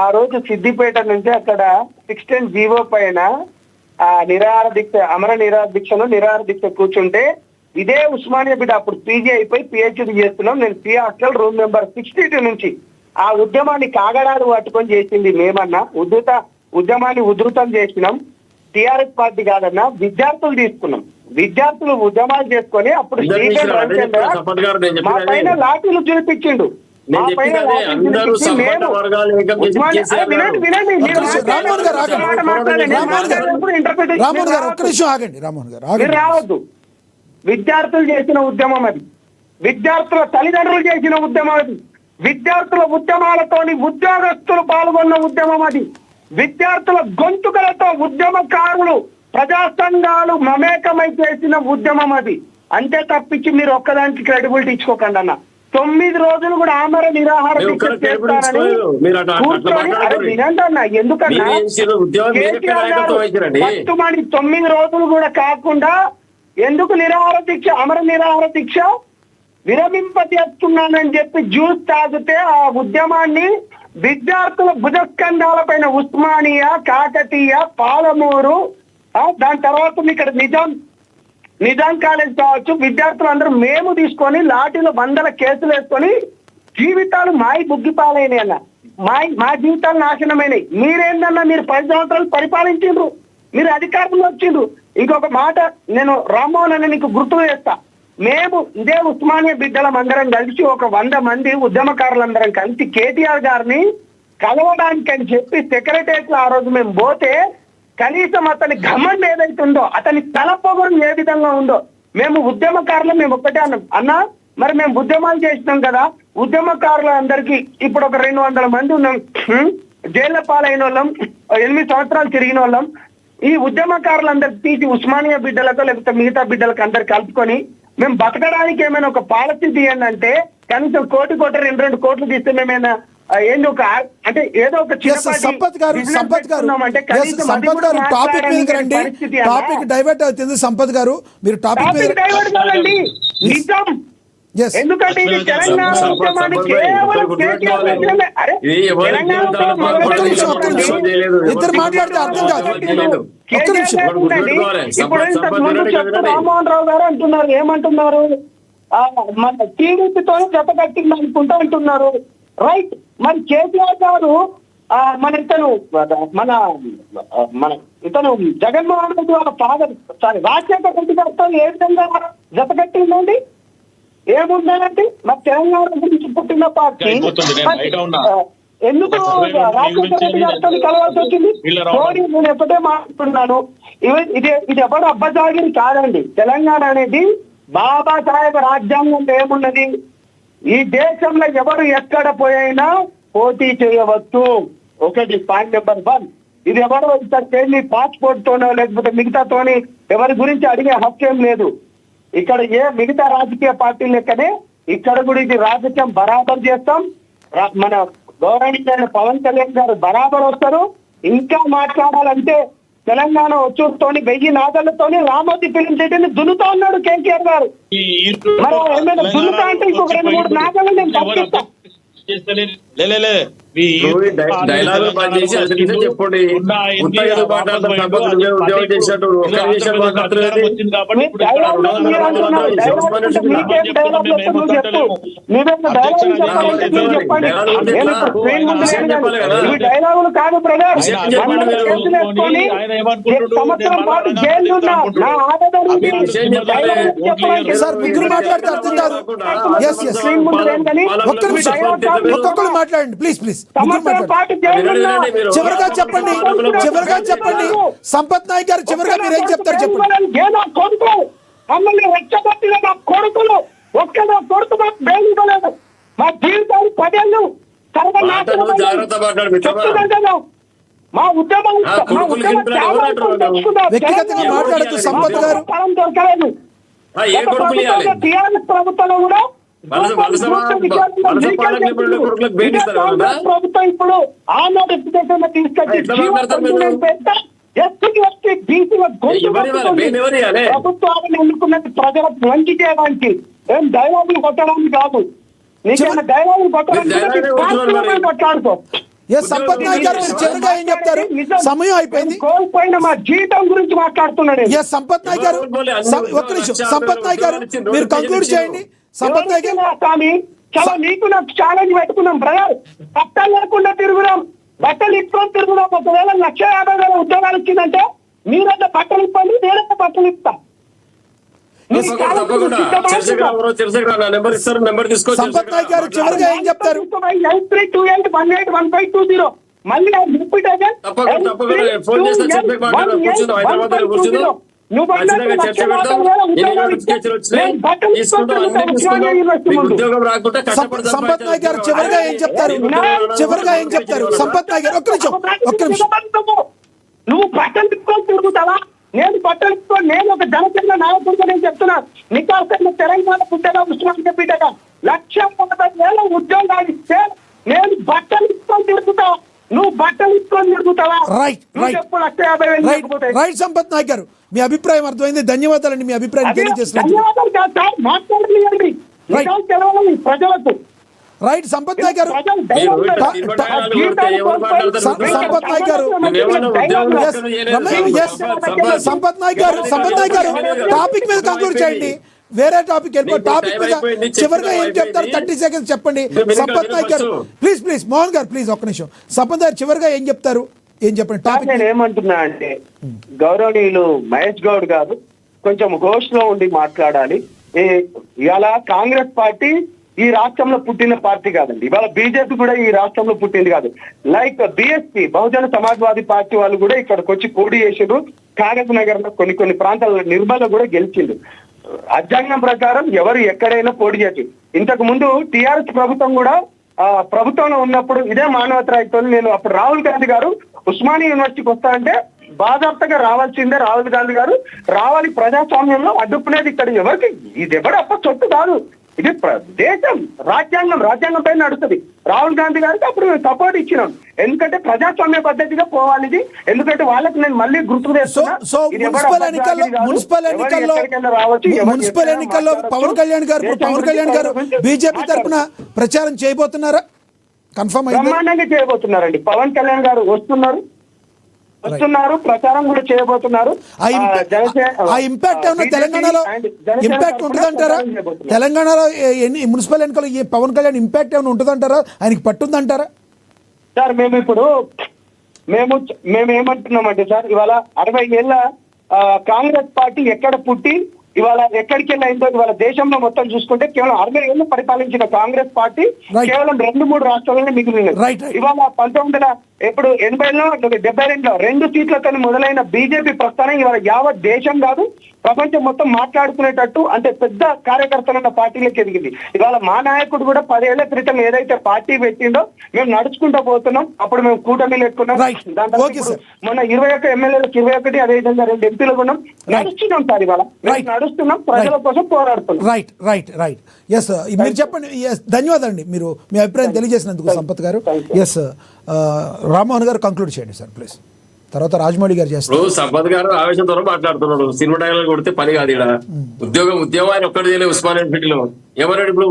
ఆ రోజు సిద్దిపేట నుంచి అక్కడ 610 జీవో పైన నిరాహార దీక్ష, అమర నిరాహార దీక్ష కూర్చుంటే ఇదే ఉస్మానియా బిడ్డ అప్పుడు పీజీ అయిపోయి పిహెచ్డి చేస్తున్నాం. నేను పి హాస్టల్ రూమ్ నెంబర్ 62 నుంచి ఆ ఉద్యమాన్ని కాగడాలు పట్టుకొని చేసింది మేమన్నా. ఉద్యమాన్ని ఉధృతం చేసినాం. టిఆర్ఎస్ పార్టీ కాదన్నా, విద్యార్థులు తీసుకున్నాం. విద్యార్థులు ఉద్యమాలు చేసుకొని అప్పుడు మా పైన లాఠీలు చూపించిండు. రావద్దు. విద్యార్థులు చేసిన ఉద్యమం అది, విద్యార్థుల తల్లిదండ్రులు చేసిన ఉద్యమం అది, విద్యార్థుల ఉద్యమాలతోని ఉద్యోగస్తులు పాల్గొన్న ఉద్యమం అది, విద్యార్థుల గొంతుకలతో ఉద్యమకారులు ప్రజా సంఘాలు మమేకమై చేసిన ఉద్యమం అది. అంతే తప్పించి మీరు ఒక్కదానికి క్రెడిబిలిటీ ఇచ్చుకోకండి అన్న. 9 రోజులు కూడా ఆమర నిరాహార దీక్ష చేస్తారని కూర్చొని వినండి అన్న. ఎందుకన్నా పట్టుమని 9 రోజులు కూడా కాకుండా ఎందుకు అమర నిరాహార దీక్ష విరమింపజేస్తున్నానని చెప్పి జ్యూస్ తాగితే ఆ ఉద్యమాన్ని విద్యార్థుల భుజస్కంధాల పైన ఉస్మానియా, కాకతీయ, పాలమూరు, దాని తర్వాత ఇక్కడ నిజాం కాలేజ్ కావచ్చు, విద్యార్థులందరూ మేము తీసుకొని లాఠీలో 100 కేసులు వేసుకొని జీవితాలు బుగ్గిపాలైనాయి అన్న. మా జీవితాలు నాశనమైనాయి. మీరేందన్నా, మీరు 10 సంవత్సరాలు పరిపాలించిండ్రు, మీరు అధికారంలో వచ్చిండ్రు. ఇంకొక మాట నేను రామ్మోహన్ అన్న నీకు గుర్తు చేస్తా. మేము ఇదే ఉస్మానియా బిడ్డలం అందరం కలిసి ఒక 100 మంది ఉద్యమకారులందరం కలిసి కేటీఆర్ గారిని కలవడానికి అని చెప్పి సెక్రటరియట్ లో ఆ రోజు మేము పోతే కనీసం అతని ఘమం ఏదైతుందో, అతని తలపొగరు ఏ విధంగా ఉందో, మేము ఉద్యమకారులు మేము ఒక్కటే అన్నా మరి మేము ఉద్యమాలు చేసినాం కదా, ఉద్యమకారుల అందరికీ ఇప్పుడు ఒక 200 మంది ఉన్నాం, జైళ్ల పాలైన వాళ్ళం, 8 సంవత్సరాలు తిరిగిన వాళ్ళం. ఈ ఉద్యమకారులందరికి తీసి ఉస్మానియా బిడ్డలతో లేకపోతే మిగతా బిడ్డలకు అందరు కలుపుకొని మేము బతకడానికి ఏమైనా ఒక పాలసీ తీయండి అంటే కనీసం 1 కోటి 2 కోట్లు తీస్తే మేమైనా ఏంది ఒక అంటే ఏదో ఒక సంపత్ గారు టాపిక్ డైవర్ట్ అవుతుంది. సంపత్ గారు మీరు టాపిక్ డైవర్ట్ కాదండి, నిజం. ఎందుకంటే ఇది తెలంగాణ ఉద్యమానికి ఇద్దరు మాట్లాడితే అర్థం కాదు. ఇప్పుడు ఇంతకుముందు చెప్తే రామ్మోహన్ రావు గారు అంటున్నారు, ఏమంటున్నారు, మన టీడీపీతో జత కట్టింది అనుకుంటా అంటున్నారు. రైట్. మరి కేసీఆర్ గారు ఇతను జగన్మోహన్ రెడ్డి వాళ్ళ ఫాదర్ రాజశేఖర రెడ్డి గారితో ఏ విధంగా జత కట్టిందండి? ఏముందంటే మరి తెలంగాణ గురించి పుట్టిన పార్టీ ఎందుకు రాజశేఖర రెడ్డి గారితో కలవాల్సి వచ్చింది? నేను ఎప్పటికే మాట్లాడుతున్నాను, ఇది ఎవరు అబ్బజాగిరి కాదండి. తెలంగాణ అనేది బాబాసాహెబ్ రాజ్యాంగంలో ఏమున్నది, ఈ దేశంలో ఎవరు ఎక్కడ పోయినా పోటీ చేయవచ్చు. ఒకటి పాయింట్ నెంబర్ 1. ఇది ఎవరో ఇంతకేంది పాస్పోర్ట్ తోనో లేకపోతే మిగతాతోని ఎవరి గురించి అడిగే హక్కేం లేదు. ఇక్కడ మిగతా రాజకీయ పార్టీల లెక్కనే ఇక్కడ కూడా ఇది రాజకీయం బరాబర్ చేస్తాం. మన గౌరవనీయులైన పవన్ కళ్యాణ్ గారు బరాబర్ వస్తారు. ఇంకా మాట్లాడాలంటే తెలంగాణ వచ్చుతోని 1000 నాగళ్లతోని రామోజీ ఫిలిం సిటీని దున్నుతా ఉన్నాడు కేసీఆర్ గారు. మరి ఏమైనా దున్నుతా అంటే ఇంకొక 2-3 నాగళ్ళు నేను పంపిస్తాను. డైలాగులు కాదు బ్రదర్, సంవత్సరం పాటు జైలు మాట్లాడండి ప్లీజ్ ప్లీజ్. చివరిగా చెప్పండి సంపత్ నాయక్ గారు, చివరిగా మీరు ఏం చెప్తారు చెప్పండి. మమ్మల్ని రెచ్చగొట్టిన నా కొడుకులు ఒక్కడో కొడుకు మాకు బెయిల్ ఇవ్వలేదు. మా జీవితాలు 10 ఏళ్ళు మా ఉద్యమం వ్యక్తిగతంగా మాట్లాడుతూ సంపత్ గారు దొరకలేదు. టీఆర్ఎస్ ప్రభుత్వంలో కూడా ప్రభుత్వం ఇప్పుడు ఆ నోటిఫికేషన్ తీసుకొచ్చి ప్రభుత్వాన్ని ఎన్నుకున్నది ప్రజలకు మంచి చేయడానికి, ఏం డైలాగులు కొట్టడానికి కాదు. నీకేమైనా డైలాగులు కొట్టడానికి కొట్లాడుకో. ఎస్ సంపత్ నాయక్ గారు మీరు చివరిగా ఏం చెప్తారు? సమయం అయిపోయింది. కోల్పోయిన మా జీవితం గురించి మాట్లాడుతున్నాడు. ఎస్ సంపత్ నాయక్ గారు ఒక్క నిమిషం. సంపత్ నాయక్ గారు మీరు కంక్లూడ్ చేయండి. సంపత్ నాయక్ గారు స్వామి చాలా నీకు నాకు ఛాలెంజ్ పెట్టుకున్నాం బ్రదర్. బట్టలు లేకుండా తిరుగుదాం, బట్టలు ఇప్పుకొని తిరుగుదాం. ఒకవేళ 1,50,000 ఉద్యోగాలు ఇచ్చిందంటే మీరంతా బట్టలు ఇప్పండి, నేనంతా బట్టలు ఇస్తా. సంపత్ నాయక్ గారు చివరిగా ఏం చెప్తారు? మళ్ళీ సంపత్ నాయక్ గారు చివరిగా ఏం చెప్తారు? చివరిగా ఏం చెప్తారు? సంపత్ నాయక్ గారు ఒక్క నిమిషం. నువ్వు బట్టలు తిప్పుకొని తిరుగుతావా? నేను బట్టలు తిప్పుకొని నేను ఒక జనసేన నాయకుడిగా నేను చెప్తున్నా. నికాల్సిన తెలంగాణ పుట్టగా ఉస్మానియా బిడ్డగా 1,30,000 ఉద్యోగాలు ఇస్తే నేను బట్టలు ఇప్పుకొని తిరుగుతా. నువ్వు బట్టలు ఇప్పుకొని తిరుగుతావా? రైట్ రైట్ సంపత్ నాయక్ గారు మీ అభిప్రాయం అర్థమైంది. ధన్యవాదాలండి మీ అభిప్రాయం తెలియజేసినందుకు. ధన్యవాదాలు కాదు సార్, మాట్లాడలేండి ప్రజలకు. రైట్ సంపత్ నాయక్ గారు సంపత్ నాయక్ గారు సంపత్ నాయక్ గారు టాపిక్ మీద కంక్లూడ్ చేయండి. వేరే టాపిక్ వెళ్ళిపో. టాపిక్ మీద చివరిగా ఏం చెప్తారు? 30 seconds చెప్పండి. సంపత్ నాయక్ గారు ప్లీజ్ మోహన్ గారు ప్లీజ్ ఒక్క నిమిషం. సంపత్ గారు చివరిగా ఏం చెప్తారు? ఏం చెప్పండి టాపిక్. నేను ఏమంటున్నా అంటే గౌరవనీయులు మహేష్ గౌడ్ గారు కొంచెం హోష్ లో ఉండి మాట్లాడాలి. ఇవాళ కాంగ్రెస్ పార్టీ ఈ రాష్ట్రంలో పుట్టిన పార్టీ కాదండి. ఇవాళ బీజేపీ కూడా ఈ రాష్ట్రంలో పుట్టింది కాదు. లైక్ బిఎస్పీ బహుజన సమాజ్వాదీ పార్టీ వాళ్ళు కూడా ఇక్కడికి వచ్చి పోటీ చేసిండ్రు. కాగజ్ నగర్ లో కొన్ని ప్రాంతాల్లో నిర్మల్లో కూడా గెలిచిండు. రాజ్యాంగం ప్రకారం ఎవరు ఎక్కడైనా పోటీ చేయొచ్చు. ఇంతకు ముందు టిఆర్ఎస్ ప్రభుత్వం కూడా ప్రభుత్వంలో ఉన్నప్పుడు ఇదే మానవతా నేను అప్పుడు రాహుల్ గాంధీ గారు ఉస్మానియా యూనివర్సిటీకి వస్తారంటే బాధాప్తగా రావాల్సిందే. రాహుల్ గాంధీ గారు రావాలి. ప్రజాస్వామ్యంలో అడ్డుకునేది ఇక్కడ ఎవరికి ఇది ఎవరు అప్ప చొట్టు కాదు. ఇది దేశం రాజ్యాంగం పైన నడుస్తుంది. రాహుల్ గాంధీ గారికి అప్పుడు మేము సపోర్ట్ ఇచ్చినాం. ఎందుకంటే ప్రజాస్వామ్య పద్ధతిగా పోవాలి ఇది. ఎందుకంటే వాళ్ళకి నేను మళ్ళీ గుర్తు చేస్తున్నా. మున్సిపల్ ఎన్నికల్లో పవన్ కళ్యాణ్ గారు బీజేపీ తరఫున ప్రచారం చేయబోతున్నారా? కన్ఫర్మ్ బ్రహ్మాండంగా చేయబోతున్నారండి. పవన్ కళ్యాణ్ గారు వస్తున్నారు, ప్రచారం కూడా చేయబోతున్నారు. ఆ ఇంపాక్ట్ ఏమన్నా తెలంగాణలో ఇంపాక్ట్ ఉంటుందంటారా? తెలంగాణలో మున్సిపల్ ఎన్నికలు ఈ పవన్ కళ్యాణ్ ఇంపాక్ట్ ఏమైనా ఉంటుందంటారా? ఆయనకి పట్టుందంటారా? సార్ మేము ఏమంటున్నామంటే సార్ ఇవాళ 60 ఏళ్ళ కాంగ్రెస్ పార్టీ ఎక్కడ పుట్టి ఇవాళ ఎక్కడికి వెళ్ళిందో ఇవాళ దేశంలో మొత్తం చూసుకుంటే కేవలం 60 ఏళ్ళు పరిపాలించిన కాంగ్రెస్ పార్టీ కేవలం 2-3 రాష్ట్రాలనే మిగిలినది. ఇవాళ 1980లో 72లో 2 సీట్లతో మొదలైన బీజేపీ ప్రస్థానం ఇవాళ యావత్ దేశం కాదు ప్రపంచం మొత్తం మాట్లాడుకునేటట్టు అంటే పెద్ద కార్యకర్తలున్న పార్టీలకు ఎదిగింది. ఇవాళ మా నాయకుడు కూడా 10 ఏళ్ల క్రితం ఏదైతే పార్టీ పెట్టిండో మేము నడుచుకుంటూ పోతున్నాం. అప్పుడు మేము కూటమిలు పెట్టుకున్నాం. దాంట్లో మొన్న 21 ఎమ్మెల్యేలకు 21 అదేవిధంగా 2 ఎంపీలు ఉన్నాం. నడుస్తున్నాం సార్. ఇవాళ నడుస్తున్నాం, ప్రజల కోసం పోరాడుతున్నాం. రైట్ ఎస్ మీరు చెప్పండి. ధన్యవాదాలు అండి మీరు మీ అభిప్రాయం తెలియజేసినందుకు సంపత్ గారు. ఎస్ రామ్మోహన్ గారు కంక్లూడ్ చేయండి సార్ ప్లీజ్. తర్వాత రాజమౌళి గారు చేస్తారు. సంపత్ గారు ఆవేశంతో మాట్లాడుతున్నాడు. సినిమా డైలాగ్ కొడితే పని కాదు. ఇక్కడ ఉద్యోగం ఆయన ఒక్కటి చేయలేదు ఉస్మానియా యూనివర్సిటీలో. ఏమన్నాడు ఇప్పుడు?